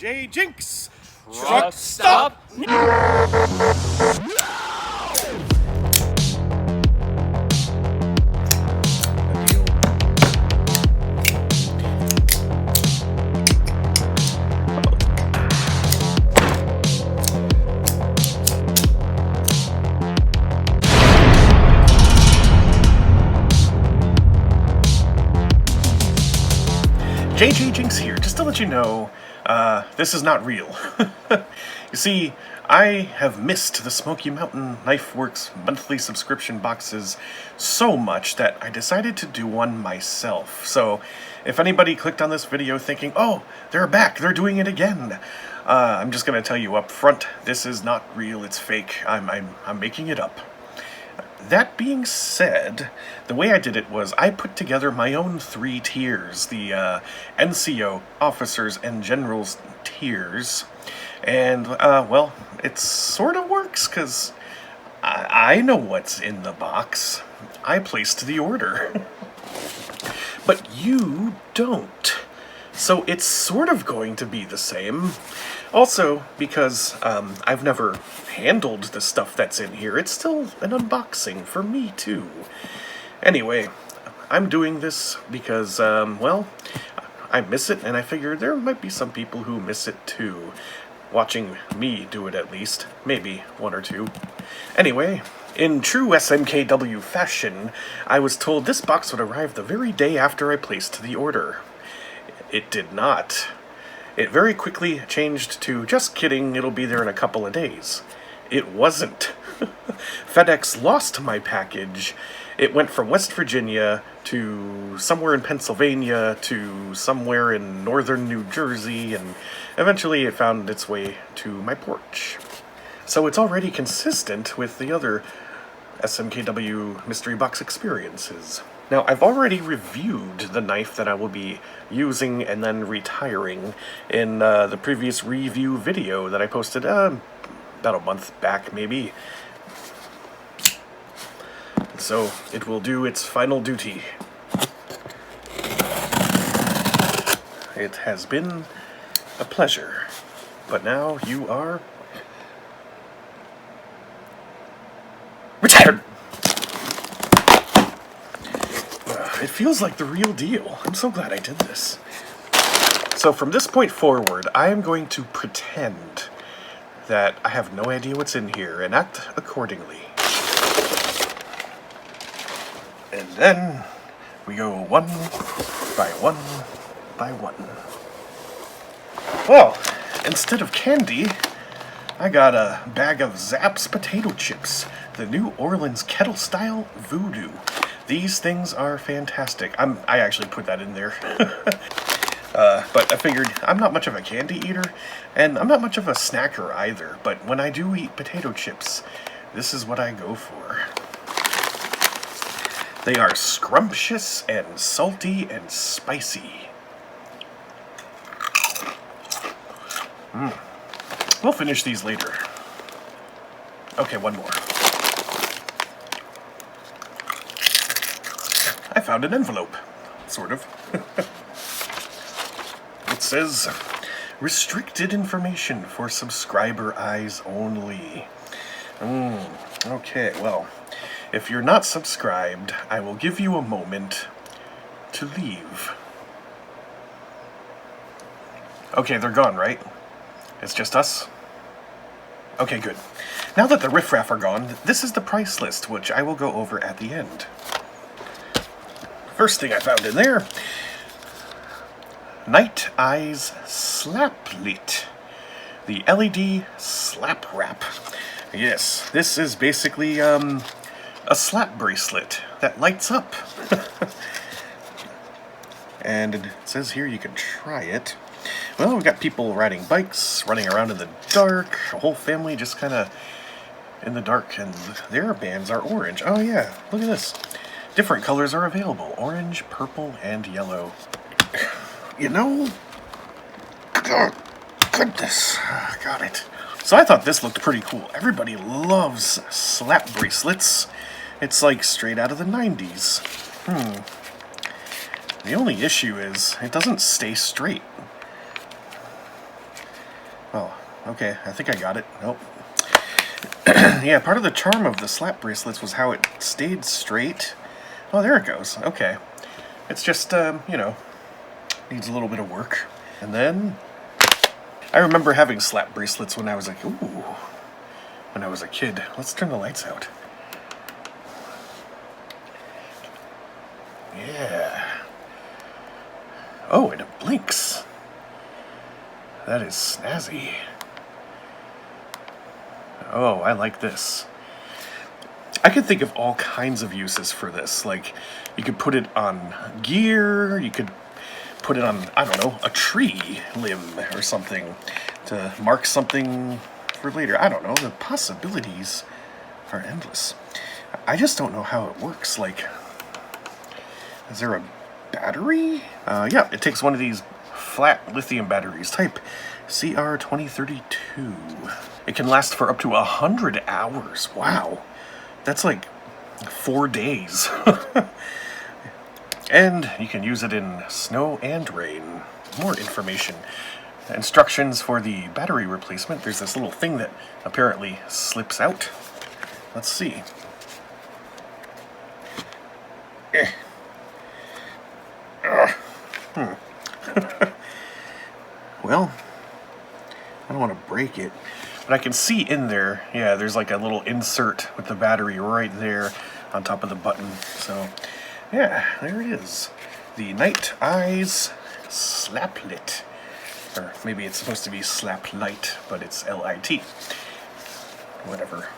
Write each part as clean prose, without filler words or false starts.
JJJinks! Truck stop! JJJinks here, just to let you know, this is not real. You see, I have missed the Smoky Mountain Knife Works monthly subscription boxes so much that I decided to do one myself. So, if anybody clicked on this video thinking, oh, they're back, they're doing it again, I'm just gonna tell you up front, this is not real, it's fake. I'm making it up. That being said, the way I did it was I put together my own 3 tiers, the NCO, Officers and Generals tiers, and, well, it sort of works, because I know what's in the box. I placed the order. But you don't. So it's sort of going to be the same. Also, because I've never handled the stuff that's in here, it's still an unboxing for me, too. Anyway, I'm doing this because, well, I miss it, and I figured there might be some people who miss it, too. Watching me do it, at least. Maybe 1 or 2. Anyway, in true SMKW fashion, I was told this box would arrive the very day after I placed the order. It did not. It very quickly changed to, just kidding, it'll be there in a couple of days. It wasn't. FedEx lost my package. It went from West Virginia to somewhere in Pennsylvania to somewhere in northern New Jersey, and eventually it found its way to my porch. So it's already consistent with the other SMKW mystery box experiences. Now, I've already reviewed the knife that I will be using and then retiring in the previous review video that I posted about a month back, maybe. So, it will do its final duty. It has been a pleasure, but now you are retired! It feels like the real deal. I'm so glad I did this. So from this point forward, I am going to pretend that I have no idea what's in here and act accordingly. And then we go one by one by one. Well, instead of candy, I got a bag of Zapp's potato chips, the New Orleans kettle-style voodoo. These things are fantastic. I actually put that in there. But I figured I'm not much of a candy eater, and I'm not much of a snacker either, but when I do eat potato chips, this is what I go for. They are scrumptious and salty and spicy. We'll finish these later. Okay, one more. I found an envelope. Sort of. It says, restricted information for subscriber eyes only. Okay, well, if you're not subscribed, I will give you a moment to leave. Okay, they're gone, right? It's just us? Okay, good. Now that the riffraff are gone, this is the price list, which I will go over at the end. First thing I found in there, Night Eyes Slap Lit, the LED slap wrap. Yes, this is basically a slap bracelet that lights up. And it says here you can try it. Well, we've got people riding bikes, running around in the dark, a whole family just kind of in the dark, and their bands are orange. Oh yeah, look at this. Different colors are available, orange, purple, and yellow. You know, goodness, got it. So I thought this looked pretty cool. Everybody loves slap bracelets. It's like straight out of the 90s. The only issue is it doesn't stay straight. Oh, okay, I think I got it. Nope. Yeah, part of the charm of the slap bracelets was how it stayed straight. Oh, there it goes. Okay. It's just, you know, needs a little bit of work. And then, I remember having slap bracelets when I was like, ooh, when I was a kid. Let's turn the lights out. Yeah. Oh, and it blinks. That is snazzy. Oh, I like this. I could think of all kinds of uses for this. Like, you could put it on gear, you could put it on, I don't know, a tree limb or something to mark something for later. I don't know, the possibilities are endless. I just don't know how it works. Like, is there a battery? Yeah, it takes one of these flat lithium batteries, type CR2032. It can last for up to 100 hours. Wow. That's like 4 days. And you can use it in snow and rain. More information. Instructions for the battery replacement. There's this little thing that apparently slips out. Let's see. Well, I don't want to break it, but I can see in there, yeah, there's like a little insert with the battery right there on top of the button. So, yeah, there it is. The Night Eyes Slaplit. Or maybe it's supposed to be Slap Light, but it's L-I-T. Whatever.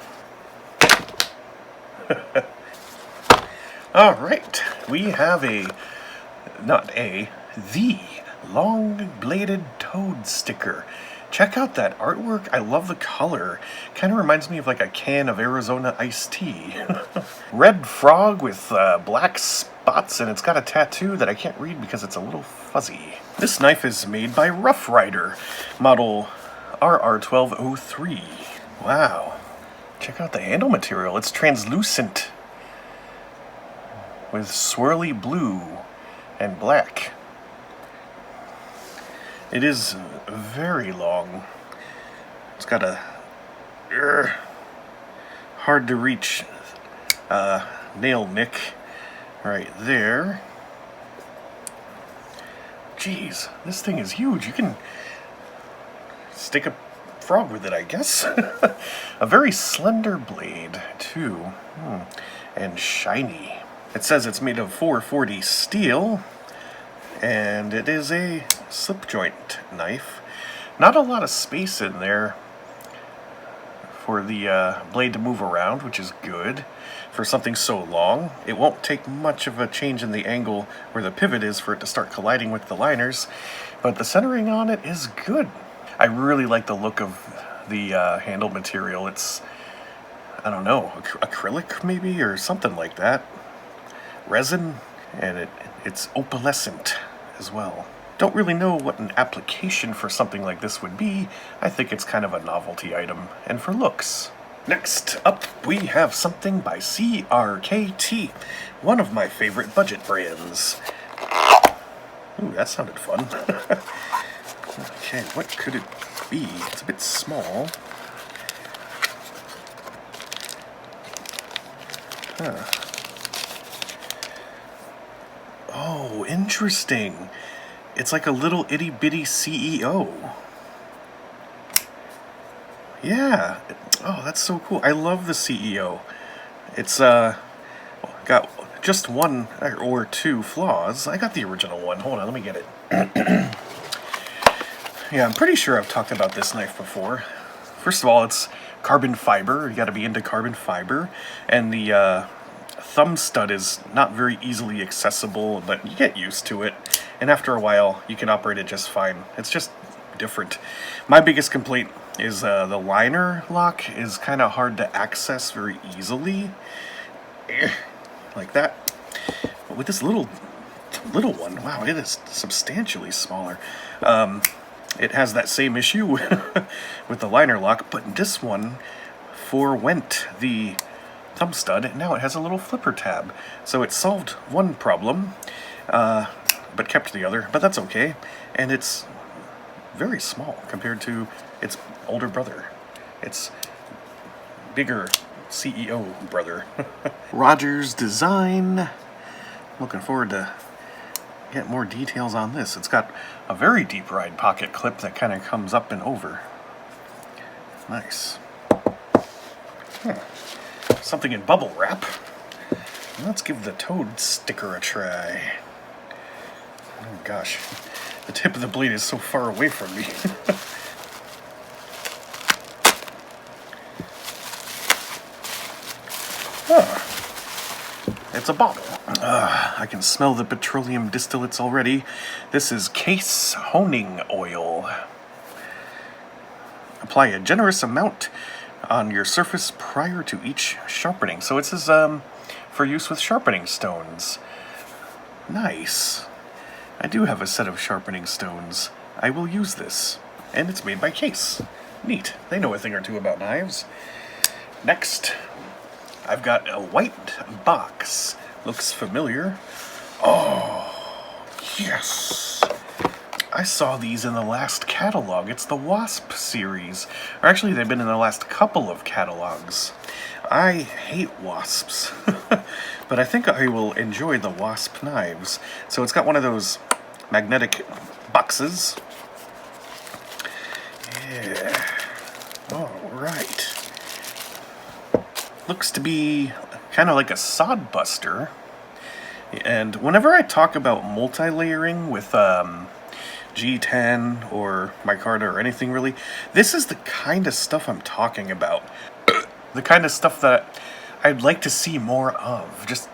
Alright, we have the long-bladed toad sticker. Check out that artwork. I love the color. Kind of reminds me of like a can of Arizona iced tea. Red frog with black spots, and it's got a tattoo that I can't read because it's a little fuzzy. This knife is made by Rough Rider, model RR1203. Wow. Check out the handle material. It's translucent with swirly blue and black. It is very long. It's got a hard to reach nail nick right there. Jeez, this thing is huge. You can stick a frog with it, I guess. A very slender blade, too. And shiny. It says it's made of 440 steel, and it is a slip joint knife. Not a lot of space in there for the blade to move around, which is good. For something so long, it won't take much of a change in the angle where the pivot is for it to start colliding with the liners, but the centering on it is good. I really like the look of the handle material. It's, I don't know, acrylic maybe, or something like that. Resin, and it's opalescent as well. Don't really know what an application for something like this would be. I think it's kind of a novelty item, and for looks. Next up, we have something by CRKT, one of my favorite budget brands. Ooh, that sounded fun. Okay, what could it be? It's a bit small. Huh. Oh, interesting. It's like a little itty-bitty CEO. Yeah. Oh, that's so cool. I love the CEO. It's got just one or two flaws. I got the original one. Hold on, let me get it. Yeah, I'm pretty sure I've talked about this knife before. First of all, it's carbon fiber. You gotta be into carbon fiber. And the thumb stud is not very easily accessible, but you get used to it. And after a while, you can operate it just fine. It's just different. My biggest complaint is the liner lock is kind of hard to access very easily. Like that. But with this little one, wow, it is substantially smaller. It has that same issue with the liner lock, but this one forwent the thumb stud, and now it has a little flipper tab. So it solved one problem, but kept the other, but that's okay. And it's very small compared to its older brother. Its bigger CEO brother. Rogers Design. Looking forward to get more details on this. It's got a very deep ride pocket clip that kind of comes up and over. Nice. Something in bubble wrap. Let's give the Toad sticker a try. Oh gosh, the tip of the blade is so far away from me. It's a bottle. I can smell the petroleum distillates already. This is case honing oil. Apply a generous amount on your surface prior to each sharpening. So it says for use with sharpening stones. Nice. I do have a set of sharpening stones. I will use this. And it's made by Case. Neat. They know a thing or two about knives. Next, I've got a white box. Looks familiar. Oh, yes. I saw these in the last catalog. It's the Wasp series. Or actually, they've been in the last couple of catalogs. I hate wasps, but I think I will enjoy the Wasp knives. So it's got one of those magnetic boxes. Yeah. All right. Looks to be kind of like a sod buster. And whenever I talk about multi-layering with G10 or micarta or anything really, this is the kind of stuff I'm talking about. The kind of stuff that I'd like to see more of. Just,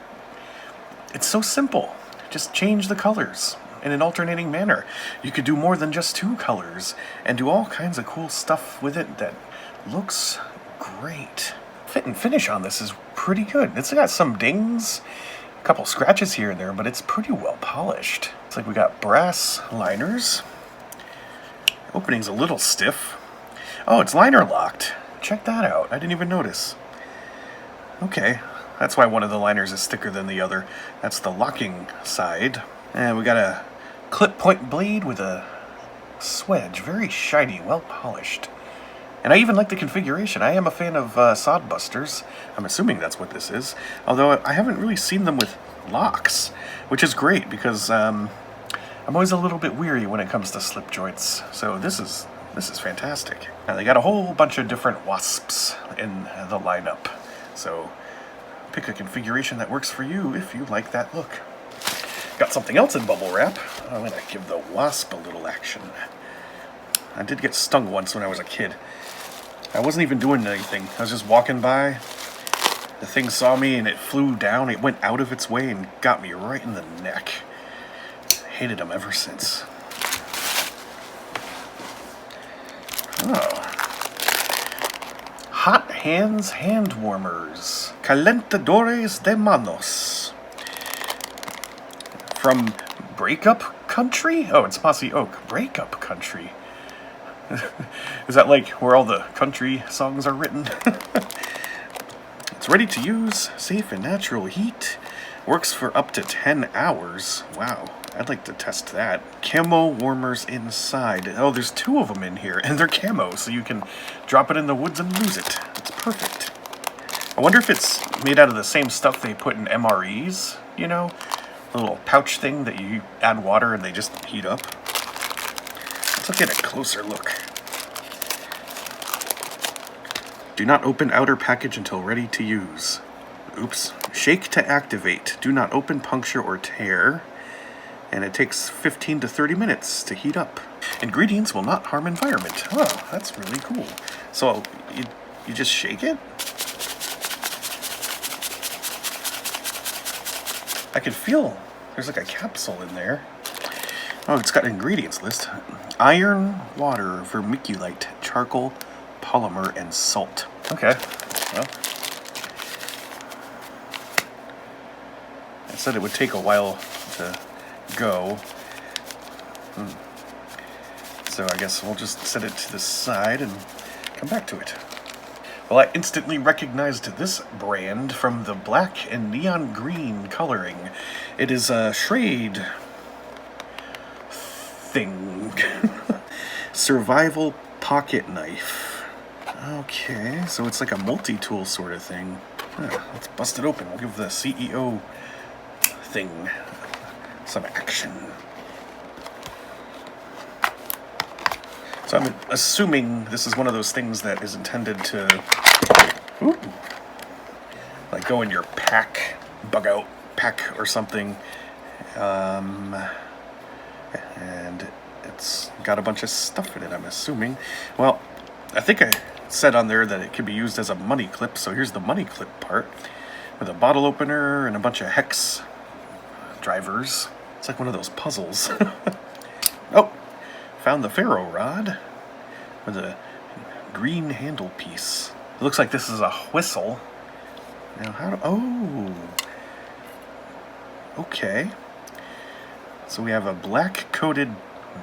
it's so simple. Just change the colors in an alternating manner. You could do more than just 2 colors and do all kinds of cool stuff with it that looks great. Fit and finish on this is pretty good. It's got some dings, a couple scratches here and there, but it's pretty well polished. It's like we got brass liners. Opening's a little stiff. Oh, it's liner locked. Check that out. I didn't even notice. Okay, that's why one of the liners is thicker than the other. That's the locking side. And we got a clip point blade with a swedge. Very shiny, well polished. And I even like the configuration. I am a fan of sod busters. I'm assuming that's what this is. Although I haven't really seen them with locks, which is great because I'm always a little bit weary when it comes to slip joints. So this is fantastic. Now they got a whole bunch of different wasps in the lineup. So pick a configuration that works for you if you like that look. Got something else in bubble wrap. I'm gonna give the wasp a little action. I did get stung once when I was a kid. I wasn't even doing anything. I was just walking by. The thing saw me and it flew down. It went out of its way and got me right in the neck. Hated them ever since. Oh. Hot Hands Hand Warmers. Calentadores de Manos. From Breakup Country? Oh, it's Mossy Oak. Breakup Country. Is that like where all the country songs are written? It's ready to use, safe and natural heat. Works for up to 10 hours. Wow, I'd like to test that. Camo warmers inside. Oh, there's 2 of them in here, and they're camo, so you can drop it in the woods and lose it. It's perfect. I wonder if it's made out of the same stuff they put in MREs, you know? A little pouch thing that you add water and they just heat up. Let's get a closer look. Do not open outer package until ready to use. Oops. Shake to activate. Do not open, puncture, or tear. And it takes 15 to 30 minutes to heat up. Ingredients will not harm environment. Oh, that's really cool. So you just shake it? I can feel there's like a capsule in there. Oh, it's got an ingredients list. Iron, water, vermiculite, charcoal, polymer, and salt. Okay, well. It said it would take a while to go. So I guess we'll just set it to the side and come back to it. Well, I instantly recognized this brand from the black and neon green coloring. It is a Schrade thing. Survival pocket knife. Okay, so it's like a multi-tool sort of thing. Let's bust it open. We'll give the CEO thing some action. So I'm assuming this is one of those things that is intended to, like go in your pack, bug out pack or something. And it's got a bunch of stuff in it, I'm assuming. Well, I think I said on there that it could be used as a money clip, so here's the money clip part with a bottle opener and a bunch of hex drivers. It's like one of those puzzles. Oh, found the ferro rod with a green handle piece. It looks like this is a whistle. Now how do, oh, okay. So we have a black coated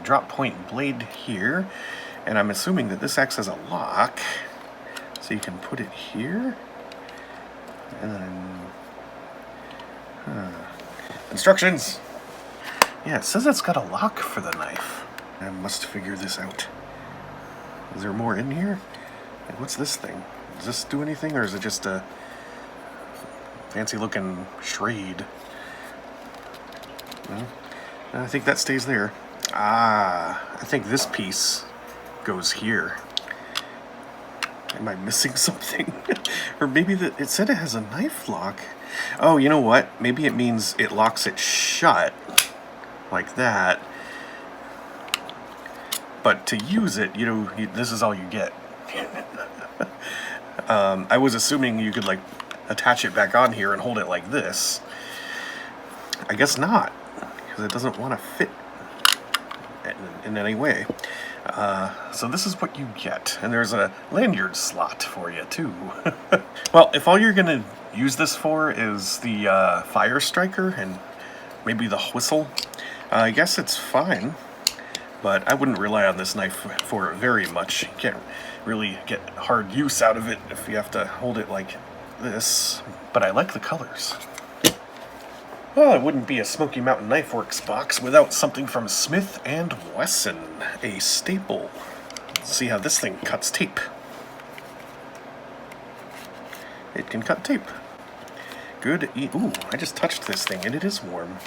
drop point blade here, and I'm assuming that this acts as a lock. So you can put it here, and then, instructions. Yeah, it says it's got a lock for the knife. I must figure this out. Is there more in here? Like, what's this thing? Does this do anything, or is it just a fancy looking charade? No? I think that stays there. Ah, I think this piece goes here. Am I missing something? Or maybe it said it has a knife lock. Oh, you know what? Maybe it means it locks it shut. Like that. But to use it, this is all you get. I was assuming you could, like, attach it back on here and hold it like this. I guess not, because it doesn't want to fit in any way. So this is what you get. And there's a lanyard slot for you, too. Well, if all you're going to use this for is the fire striker and maybe the whistle, I guess it's fine. But I wouldn't rely on this knife for very much. You can't really get hard use out of it if you have to hold it like this. But I like the colors. Well, it wouldn't be a Smoky Mountain Knife Works box without something from Smith & Wesson, a staple. Let's see how this thing cuts tape. It can cut tape. Good. Ooh, I just touched this thing and it is warm.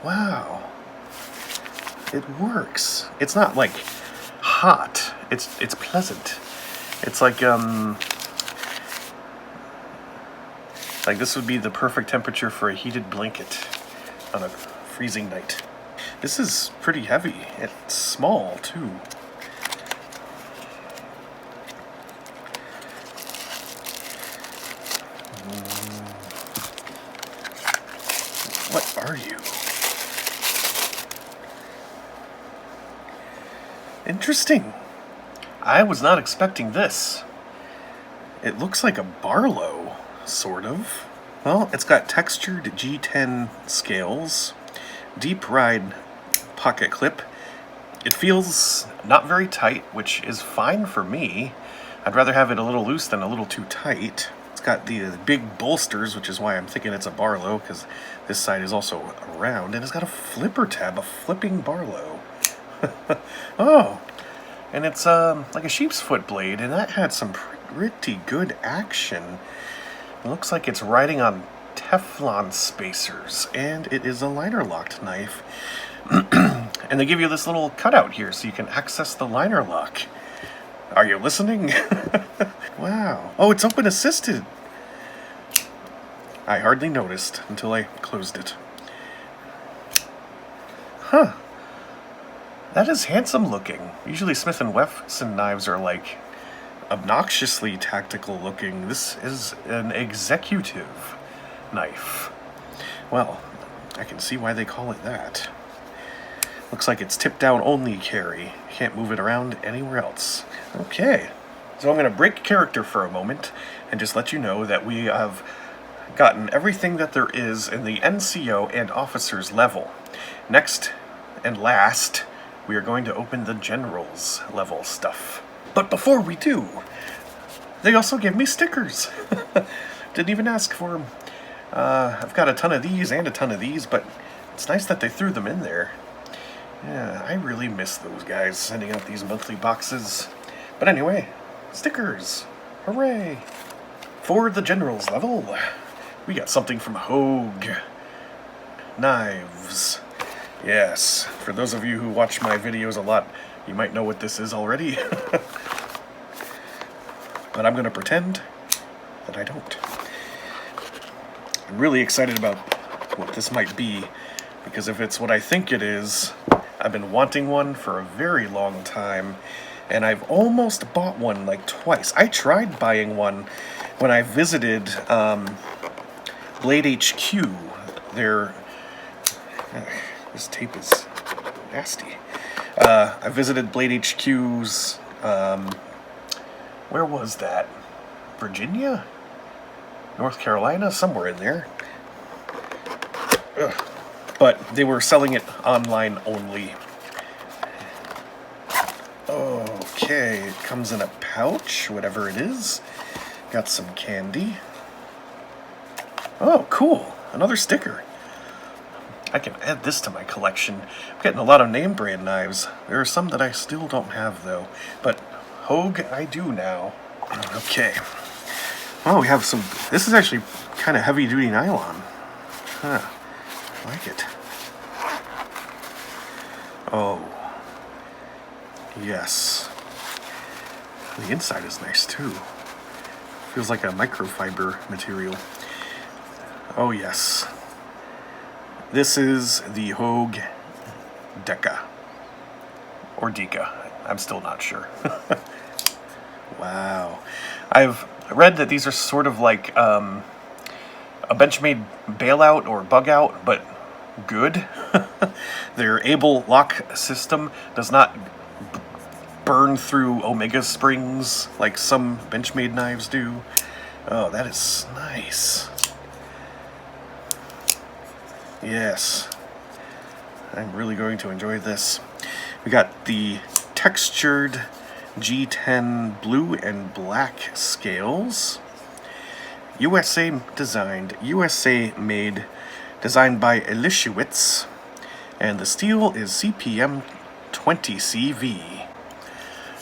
Wow. It works. It's not like hot. It's pleasant. It's like this would be the perfect temperature for a heated blanket on a freezing night. This is pretty heavy. It's small too. What are you? Interesting. I was not expecting this. It looks like a Barlow, sort of. Well, it's got textured G10 scales, deep ride pocket clip. It feels not very tight, which is fine for me. I'd rather have it a little loose than a little too tight. It's got the big bolsters, which is why I'm thinking it's a Barlow, because this side is also round, and it's got a flipper tab, a flipping Barlow. Oh, and it's like a sheep's foot blade, and that had some pretty good action. It looks like it's riding on Teflon spacers, and it is a liner locked knife. And they give you this little cutout here so you can access the liner lock. Are you listening? Wow. Oh, it's open assisted. I hardly noticed until I closed it. Huh. That is handsome looking. Usually Smith & Wesson knives are like obnoxiously tactical looking. This is an executive knife. Well, I can see why they call it that. Looks like it's tip down only carry. Can't move it around anywhere else. Okay, so I'm going to break character for a moment and just let you know that we have gotten everything that there is in the NCO and officers level. Next and last, we are going to open the generals level stuff. But before we do, they also give me stickers. Didn't even ask for them. I've got a ton of these and a ton of these, but it's nice that they threw them in there. Yeah, I really miss those guys sending out these monthly boxes. But anyway, stickers. Hooray! For the generals level, we got something from Hogue. Knives. Yes, for those of you who watch my videos a lot, you might know what this is already. But I'm going to pretend that I don't. I'm really excited about what this might be, because if it's what I think it is, I've been wanting one for a very long time, and I've almost bought one like twice. I tried buying one when I visited Blade HQ. This tape is nasty. I visited Blade HQ's, where was that? Virginia? North Carolina? Somewhere in there. Ugh. But they were selling it online only. Okay, it comes in a pouch, whatever it is. Got some candy. Oh, cool. Another sticker. I can add this to my collection. I'm getting a lot of name brand knives. There are some that I still don't have, though. But Hogue, I do now. Okay. Oh, we have some... This is actually kind of heavy-duty nylon. Huh. I like it. Oh. Yes. The inside is nice, too. Feels like a microfiber material. Oh, yes. This is the Hogue deca. Or deca. I'm still not sure. Wow. I've read that these are sort of like a Benchmade bailout or bug out, but good. Their Able lock system does not burn through Omega springs like some Benchmade knives do. Oh, that is nice. Yes. I'm really going to enjoy this. We got the textured G10 blue and black scales. USA designed, USA made, designed by Elishewitz, and the steel is CPM 20 CV.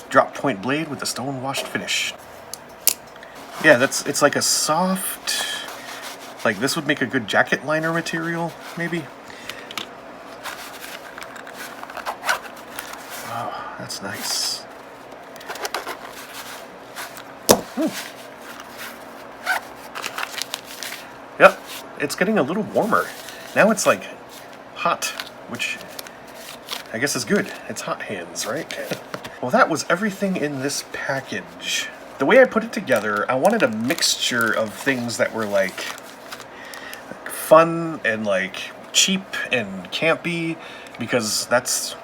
Drop point blade with a stone washed finish. Yeah, it's like a soft, like this would make a good jacket liner material, maybe. Oh, that's nice. Yep, it's getting a little warmer. Now it's like hot, which I guess is good. It's hot hands, right? Well, that was everything in this package. The way I put it together, I wanted a mixture of things that were like fun and like cheap and campy, because that's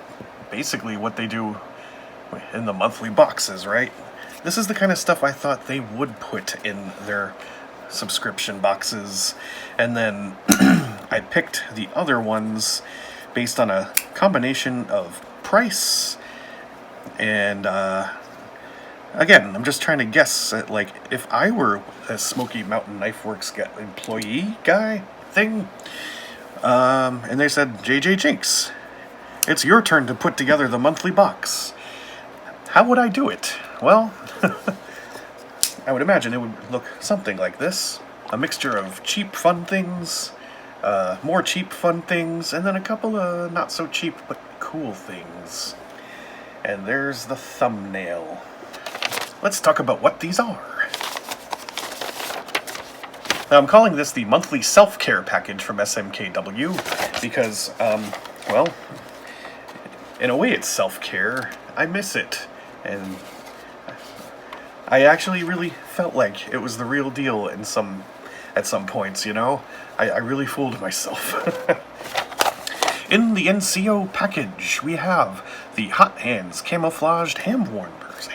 basically what they do in the monthly boxes, right? This is the kind of stuff I thought they would put in their subscription boxes, and then I picked the other ones based on a combination of price and again, I'm just trying to guess at, like, if I were a Smoky Mountain Knife Works employee guy thing, and they said, JJJinks, it's your turn to put together the monthly box. How would I do it? Well, I would imagine it would look something like this. A mixture of cheap fun things, more cheap fun things, and then a couple of not so cheap but cool things. And there's the thumbnail. Let's talk about what these are. Now, I'm calling this the monthly self-care package from SMKW because, well, in a way it's self-care. I miss it. And I actually really felt like it was the real deal at some points, you know? I really fooled myself. In the NCO package, we have the Hot Hands camouflaged hand warmers,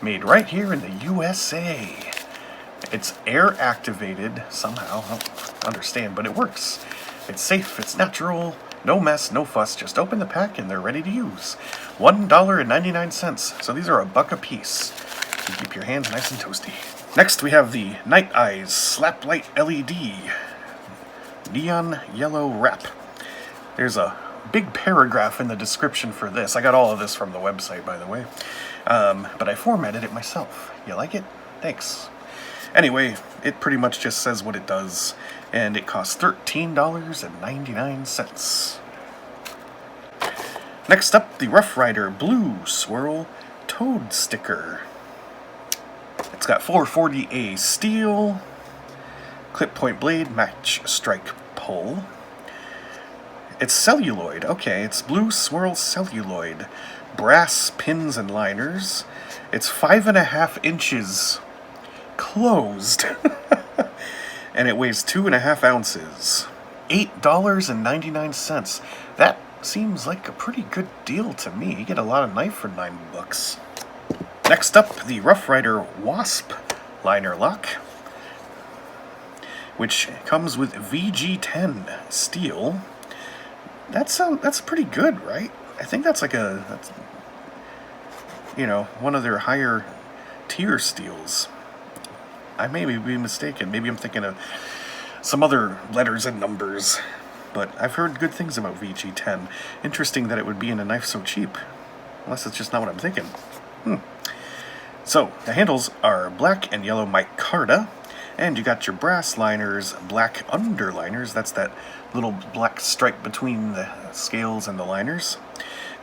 made right here in the USA. It's air activated somehow, I don't understand, but it works. It's safe, it's natural, no mess, no fuss, just open the pack and they're ready to use. $1.99, so these are $1 a piece to keep your hands nice and toasty. Next we have the Night Eyes Slap Light LED neon yellow wrap. There's a big paragraph in the description for this. I got all of this from the website, by the way. But I formatted it myself. You like it? Thanks. Anyway, it pretty much just says what it does, and it costs $13.99. Next up, the Rough Rider Blue Swirl Toad Sticker. It's got 440A steel, clip point blade, match strike pull. It's celluloid. Okay, it's blue swirl celluloid. Brass pins and liners. It's 5.5 inches closed. And it weighs 2.5 ounces. $8.99. That seems like a pretty good deal to me. You get a lot of knife for $9. Next up, the Rough Rider Wasp Liner Lock, which comes with VG10 steel. That's pretty good, right? I think that's like one of their higher tier steels. I may be mistaken. Maybe I'm thinking of some other letters and numbers, but I've heard good things about VG10. Interesting that it would be in a knife so cheap, unless it's just not what I'm thinking. So, the handles are black and yellow micarta, and you got your brass liners, black underliners, that's that little black stripe between the scales and the liners,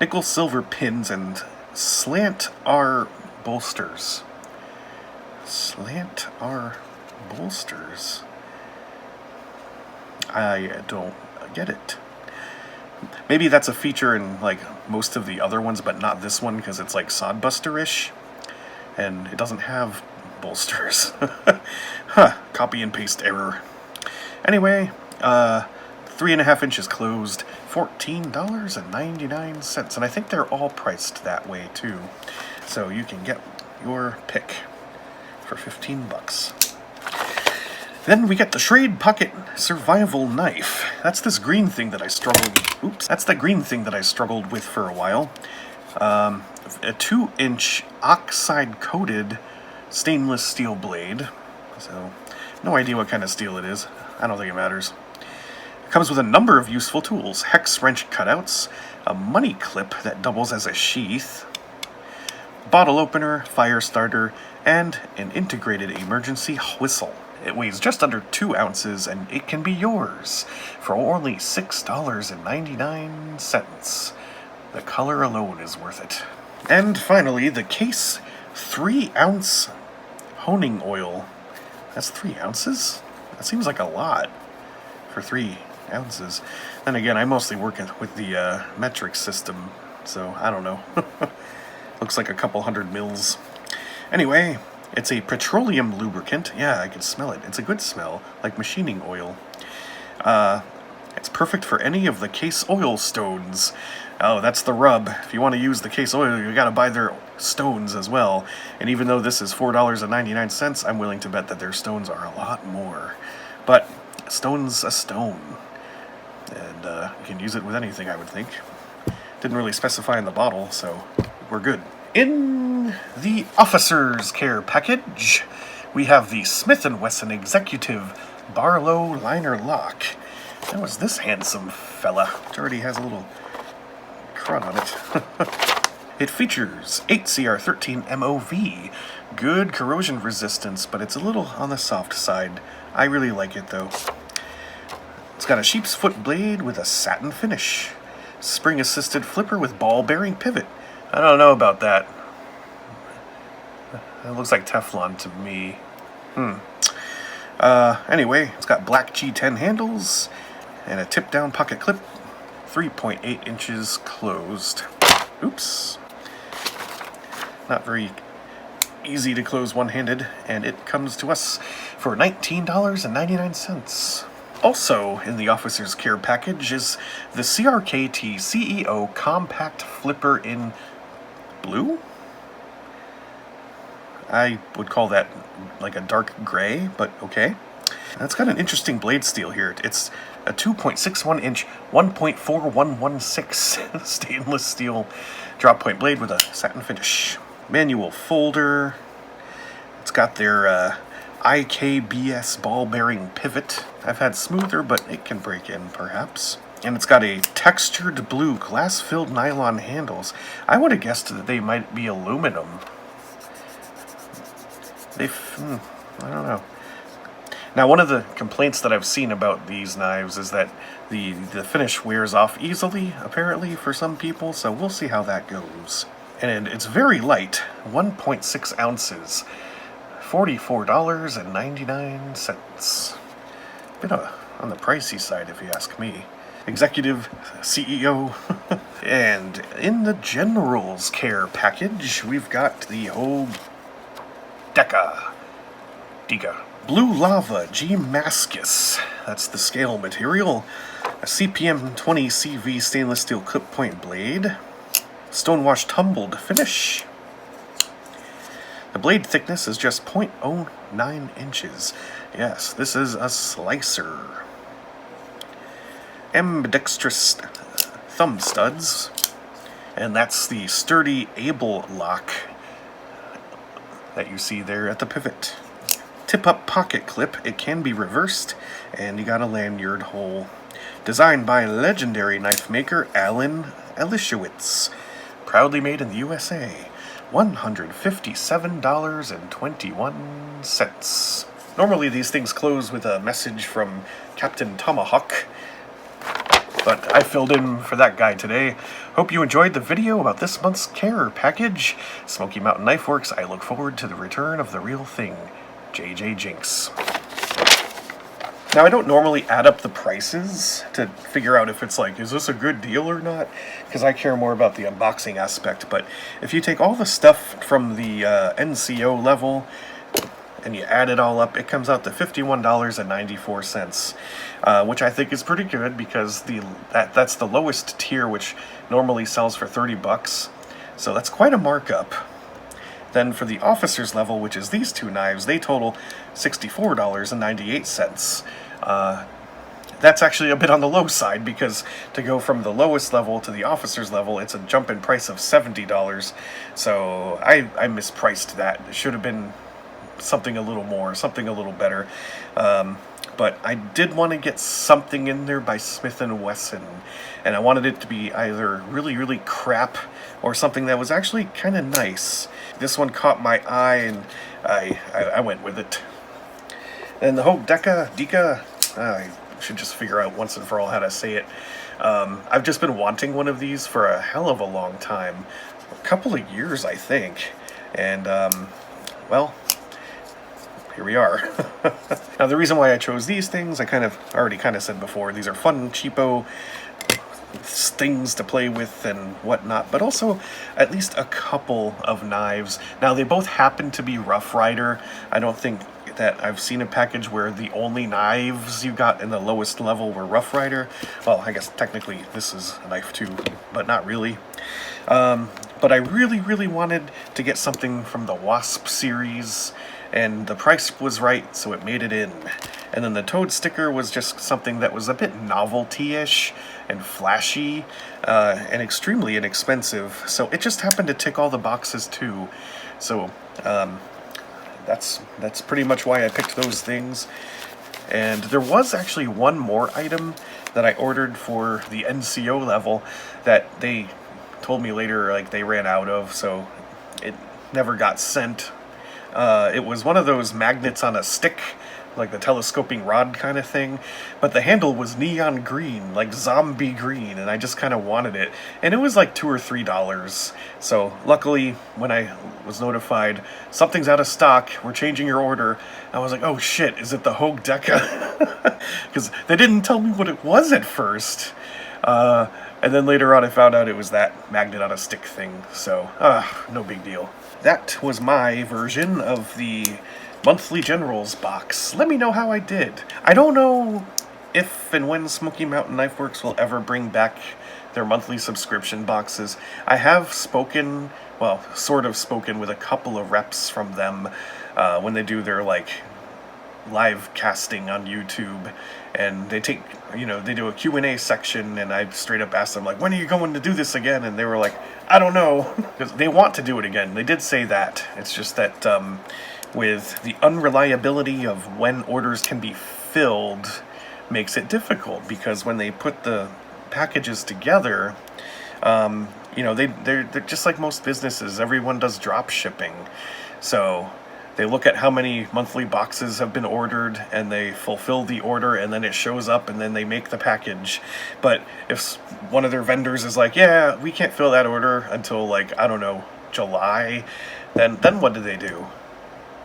nickel silver pins, and slant R bolsters. Slant R bolsters? I don't get it. Maybe that's a feature in like most of the other ones, but not this one, because it's like Sodbuster-ish, and it doesn't have bolsters. Copy and paste error. Anyway, 3.5 inches closed, $14.99, and I think they're all priced that way too. So you can get your pick for $15. Then we get the Schrade Pocket Survival Knife. That's this green thing that I struggled. Oops, that's the green thing that I struggled with for a while. A 2-inch oxide-coated stainless steel blade. So, no idea what kind of steel it is. I don't think it matters. It comes with a number of useful tools. Hex wrench cutouts, a money clip that doubles as a sheath, bottle opener, fire starter, and an integrated emergency whistle. It weighs just under 2 ounces, and it can be yours for only $6.99. The color alone is worth it. And finally, the Case 3-ounce honing oil. That's 3 ounces? That seems like a lot for 3 ounces. Then again, I mostly work with the metric system, so I don't know. Looks like a couple hundred mils. Anyway, it's a petroleum lubricant. Yeah, I can smell it. It's a good smell, like machining oil. It's perfect for any of the Case oil stones. Oh, that's the rub. If you want to use the Case oil, you gotta buy their stones as well. And even though this is $4.99, I'm willing to bet that their stones are a lot more. But a stone's a stone. And you can use it with anything, I would think. Didn't really specify in the bottle, so we're good. In the Officer's Care package, we have the Smith & Wesson Executive Barlow Liner Lock. That was this handsome fella, which already has a little crud on it. It features 8CR13 MOV, good corrosion resistance, but it's a little on the soft side. I really like it though. It's got a sheep's foot blade with a satin finish, spring-assisted flipper with ball-bearing pivot. I don't know about that. It looks like Teflon to me. Anyway, it's got black G10 handles and a tip-down pocket clip, 3.8 inches closed. Oops. Not very easy to close one-handed, and it comes to us for $19.99. Also in the Officer's Care package is the CRKT CEO Compact Flipper in blue? I would call that like a dark gray, but okay. It's got an interesting blade steel here. It's a 2.61 inch 1.4116 stainless steel drop point blade with a satin finish. Manual folder. It's got their IKBS ball bearing pivot. I've had smoother, but it can break in perhaps. And it's got a textured blue glass-filled nylon handles. I would have guessed that they might be aluminum. I don't know. Now, one of the complaints that I've seen about these knives is that the finish wears off easily, apparently, for some people, so we'll see how that goes. And it's very light, 1.6 ounces, $44.99. Bit on the pricey side, if you ask me. Executive CEO. And in the General's Care package, we've got the whole deca. Blue Lava G-Mascus. That's the scale material. A CPM 20 CV stainless steel clip point blade. Stonewash tumbled finish. The blade thickness is just 0.09 inches. Yes, this is a slicer. Ambidextrous thumb studs. And that's the sturdy Able lock that you see there at the pivot. Tip-up pocket clip. It can be reversed, and you got a lanyard hole. Designed by legendary knife maker Alan Elishewitz. Proudly made in the USA. $157.21. Normally these things close with a message from Captain Tomahawk, but I filled in for that guy today. Hope you enjoyed the video about this month's care package. Smoky Mountain Knife Works, I look forward to the return of the real thing. JJJinks. Now, I don't normally add up the prices to figure out if it's like, is this a good deal or not? Because I care more about the unboxing aspect. But if you take all the stuff from the NCO level and you add it all up, it comes out to $51.94, which I think is pretty good because that's the lowest tier, which normally sells for $30. So that's quite a markup. Then for the officer's level, which is these two knives, they total $64.98. That's actually a bit on the low side because to go from the lowest level to the officer's level, it's a jump in price of $70. So I mispriced that. It should have been something a little more, something a little better. But I did want to get something in there by Smith & Wesson, and I wanted it to be either really, really crap or something that was actually kind of nice. This one caught my eye, and I went with it. And the whole deca, I should just figure out once and for all how to say it. I've just been wanting one of these for a hell of a long time. A couple of years, I think. And, well, here we are. Now, the reason why I chose these things, I already said before, these are fun, cheapo things to play with and whatnot, but also at least a couple of knives. Now, they both happen to be Rough Rider. I don't think that I've seen a package where the only knives you got in the lowest level were Rough Rider. Well, I guess technically this is a knife too, but not really. But I really, really wanted to get something from the Wasp series, and the price was right, so it made it in. And then the Toad sticker was just something that was a bit novelty-ish and flashy and extremely inexpensive, so it just happened to tick all the boxes too. So that's pretty much why I picked those things. And there was actually one more item that I ordered for the NCO level that they told me later like they ran out of, so it never got sent. It was one of those magnets on a stick, like the telescoping rod kind of thing, but the handle was neon green, like zombie green, and I just kind of wanted it. And it was like $2 or $3. So luckily, when I was notified, something's out of stock, we're changing your order, I was like, oh shit, is it the Hogue deca? Because they didn't tell me what it was at first. And then later on I found out it was that magnet on a stick thing, so no big deal. That was my version of the Monthly Generals box. Let me know how I did. I don't know if and when Smoky Mountain Knife Works will ever bring back their monthly subscription boxes. I have spoken, well, sort of spoken with a couple of reps from them when they do their, like, live casting on YouTube, and they take, they do a Q&A section, and I straight up asked them, like, when are you going to do this again? And they were like, I don't know, because they want to do it again. They did say that. It's just that with the unreliability of when orders can be filled makes it difficult, because when they put the packages together, you know, they're just like most businesses. Everyone does drop shipping. So they look at how many monthly boxes have been ordered and they fulfill the order, and then it shows up, and then they make the package. But if one of their vendors is like, yeah, we can't fill that order until, like, I don't know, July, then what do they do?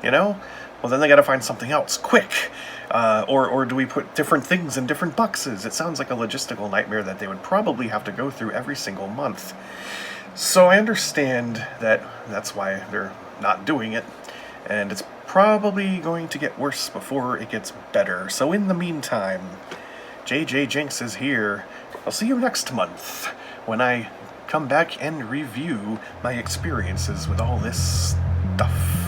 You know? Well, then they gotta find something else, quick. Or do we put different things in different boxes? It sounds like a logistical nightmare that they would probably have to go through every single month. So I understand that that's why they're not doing it, and it's probably going to get worse before it gets better. So in the meantime, JJJinks is here. I'll see you next month when I come back and review my experiences with all this stuff.